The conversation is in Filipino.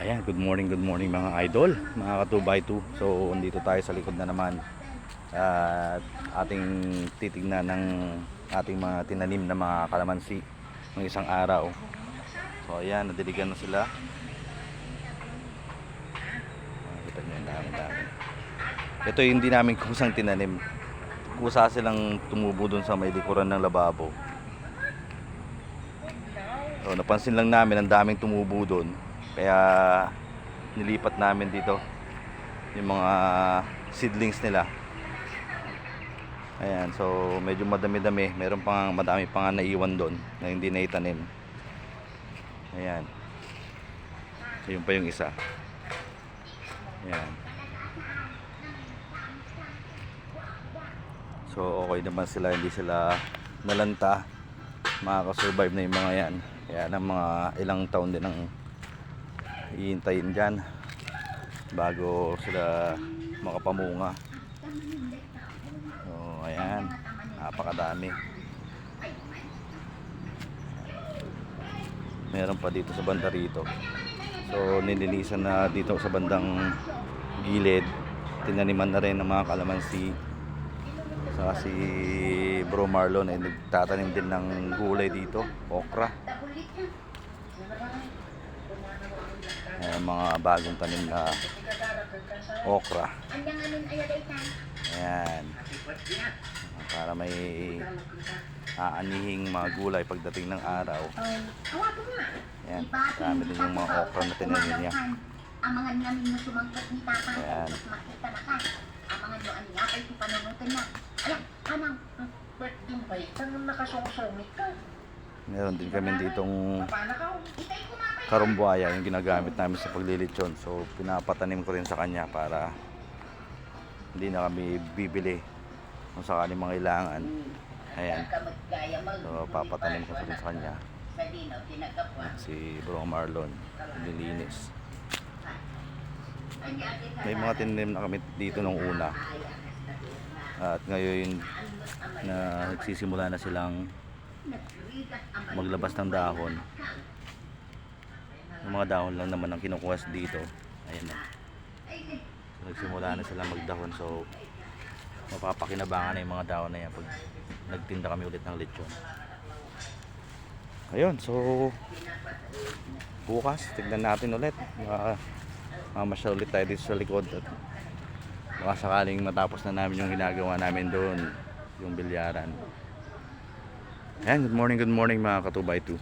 Ayan, good morning mga idol, mga ka-2x2. So, andito tayo sa likod na naman at ating titignan ng ating mga tinanim na mga kalamansi ng isang araw. So, ayan, nadiligan na sila. Kita nyo, dami. Ito yung hindi namin kusang tinanim. Kusa silang tumubo dun sa may likuran ng lababo. So, napansin lang namin ang daming tumubo dun. Kaya nilipat namin dito yung mga seedlings nila. Ayan, so medyo madami-dami. Meron pang madami pang naiwan doon na hindi na itanim. Ayan. Ayun pa yung isa. Ayan. So okay naman sila, hindi sila nalanta. Makakasurvive na yung mga yan. Kaya ng mga ilang taon din ang iintayin dyan bago sila makapamunga. So ayan, napakadami. Meron pa dito sa banda rito. So nilinisan na dito sa bandang gilid. Tinaniman na rin ng mga kalamansi. Saka si Bro Marlon ay nagtatanim din ng gulay dito, okra. Ayan, mga bagong tanim na okra. Ayan, para may aanihing mga gulay pagdating ng araw. Ayan, dami din yung mga okra na tinanim niya. Ayan. Meron din kami ditong karumbuaya yung ginagamit namin sa paglilitsyon. So pinapatanim ko rin sa kanya para hindi na kami bibili kung sakali mga ilangan. Ayan. So papatanim ko rin sa kanya. Si Bro Marlon nilinis. May mga tinanim na kami dito nung una. At ngayon na nagsisimula na silang maglabas ng dahon. Yung mga dahon lang naman ang kinukuha dito. Ayan na. So, nagsimula na silang magdahon. So mapapakinabangan na yung mga dahon na yan pag nagtinda kami ulit ng lechon. Ayun, so bukas tignan natin ulit. Mamasyal ulit tayo dito sa likod at baka sakaling matapos na namin yung ginagawa namin doon, yung bilyaran. Ayan, good morning mga ka-2x2.